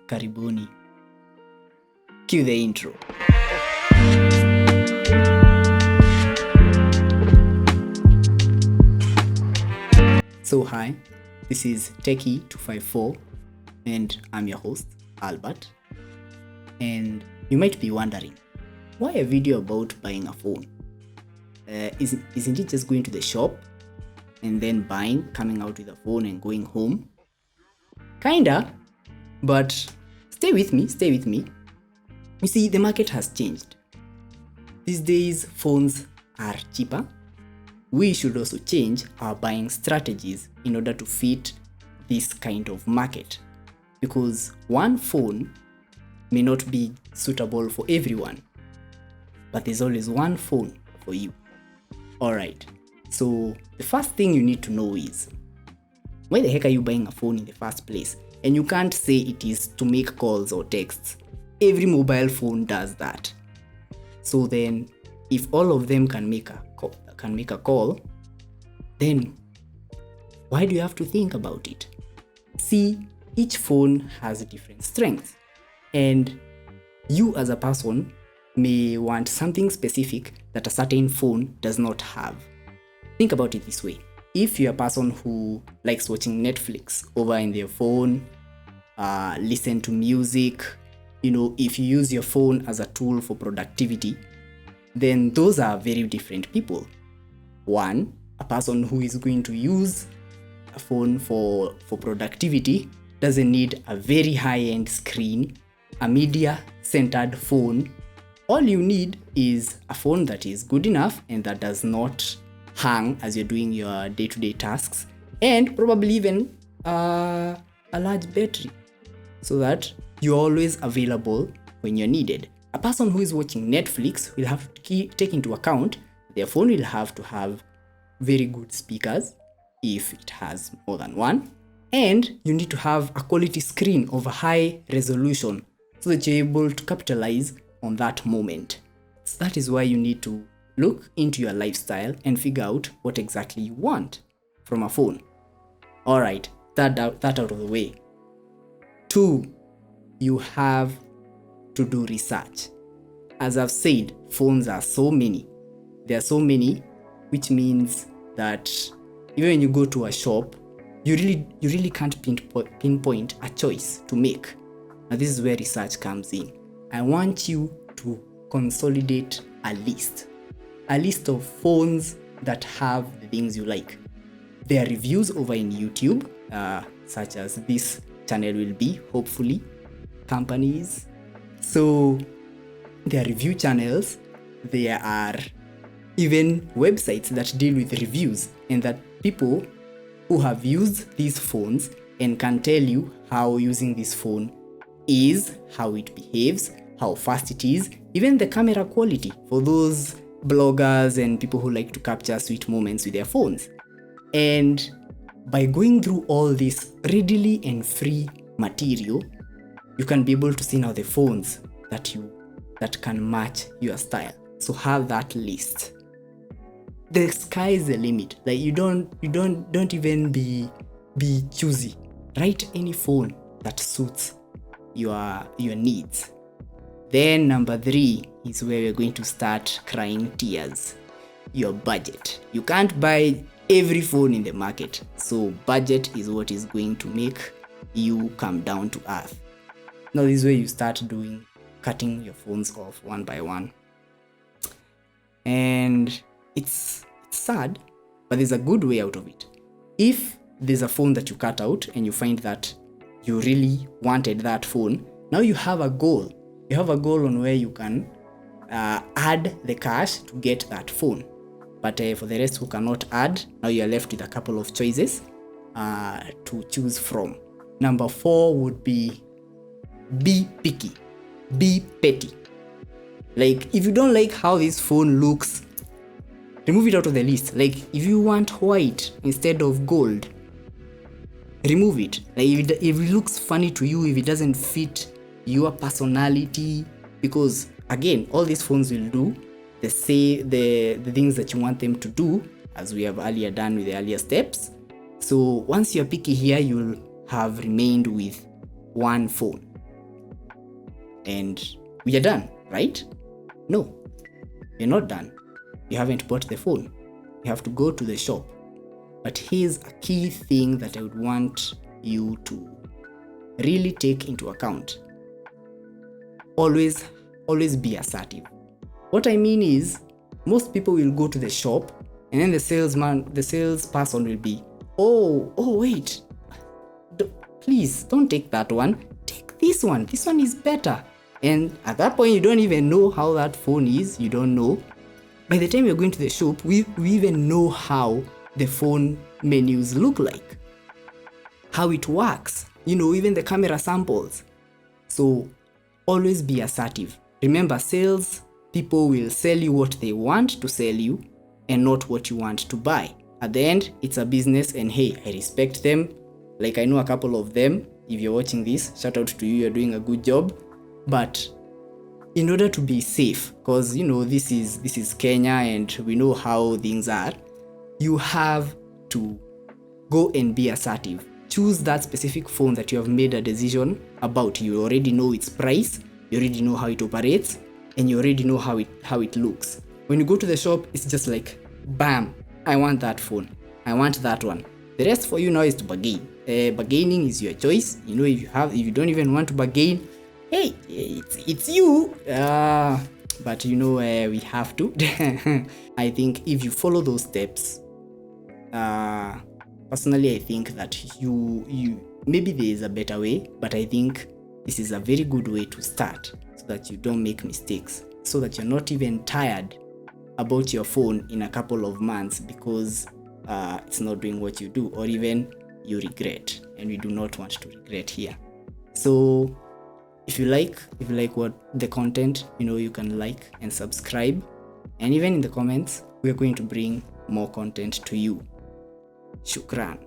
Karibuni. Cue the intro. So hi, this is Techie254 and I'm your host, Albert. And you might be wondering, why a video about buying a phone? Isn't it just going to the shop and then buying, coming out with a phone and going home? Kinda, but stay with me. You see, the market has changed. These days, phones are cheaper. We should also change our buying strategies in order to fit this kind of market, because one phone may not be suitable for everyone, but there's always one phone for you. Alright, so the first thing you need to know is, why the heck are you buying a phone in the first place? And you can't say it is to make calls or texts. Every mobile phone does that. So then, if all of them can make a call, then why do you have to think about it? See, each phone has different strengths, and you as a person may want something specific that a certain phone does not have. Think about it this way. If you're a person who likes watching Netflix over in their phone, listen to music, if you use your phone as a tool for productivity, then those are very different people. One, a person who is going to use a phone for productivity doesn't need a very high-end screen, a media-centered phone. All you need is a phone that is good enough and that does not hang as you're doing your day-to-day tasks, and probably even a large battery so that you're always available when you're needed. A person who is watching Netflix will have to take into account their phone will have to have very good speakers if it has more than one, and you need to have a quality screen of a high resolution so that you're able to capitalize on that moment. So that is why you need to look into your lifestyle and figure out what exactly you want from a phone. Alright, that out of the way. 2, you have to do research. As I've said, phones are so many. There are so many, which means that even when you go to a shop, you really can't pinpoint a choice to make. Now this is where research comes in. I want you to consolidate a list of phones that have the things you like. There are reviews over in YouTube, such as this channel will be, hopefully, companies. So there are review channels, there are even websites that deal with reviews, and that people who have used these phones and can tell you how using this phone is, how it behaves, how fast it is, even the camera quality for those bloggers and people who like to capture sweet moments with their phones. And by going through all this readily and free material, you can be able to see now the phones that can match your style. So have that list. The sky is the limit. Like you don't even be choosy. Write any phone that suits your needs. Then number 3 is where we're going to start crying tears. Your budget. You can't buy every phone in the market. So budget is what is going to make you come down to earth. Now this is where you start cutting your phones off one by one. And it's sad, but there's a good way out of it. If there's a phone that you cut out and you find that you really wanted that phone, now you have a goal. You have a goal on where you can add the cash to get that phone. But for the rest who cannot add, now you're left with a couple of choices to choose from. Number 4 would be picky, be petty. Like if you don't like how this phone looks, remove it out of the list. Like if you want white instead of gold, remove it. Like if it looks funny to you, if it doesn't fit your personality, because again, all these phones will do the things that you want them to do, as we have earlier done with the earlier steps. So once you're picky here, you'll have remained with one phone. and we are done, right? No, you're not done. You haven't bought the phone. You have to go to the shop. But here's a key thing that I would want you to really take into account. Always be assertive. What I mean is, most people will go to the shop and then the salesperson will be, oh wait, please don't take that one, take this one is better. And at that point, you don't even know how that phone is. You don't know. By the time you're going to the shop, we even know how the phone menus look like, how it works, even the camera samples. So always be assertive. Remember, sales people will sell you what they want to sell you and not what you want to buy. At the end, it's a business, and hey, I respect them. Like, I know a couple of them. If you're watching this, shout out to you, you're doing a good job. But in order to be safe, because this is Kenya and we know how things are, you have to go and be assertive. Choose that specific phone that you have made a decision about. You already know its price, you already know how it operates, and you already know how it looks. When you go to the shop, it's just like, bam, I want that phone, I want that one. The rest for you now is to bargain. Bargaining is your choice. If you don't even want to bargain, hey, it's you. But we have to. I think if you follow those steps, personally, I think that you maybe there is a better way, but I think this is a very good way to start, so that you don't make mistakes, so that you're not even tired about your phone in a couple of months because it's not doing what you do, or even you regret. And we do not want to regret here. So if you like what the content, you can like and subscribe, and even in the comments, we're going to bring more content to you. Shukran.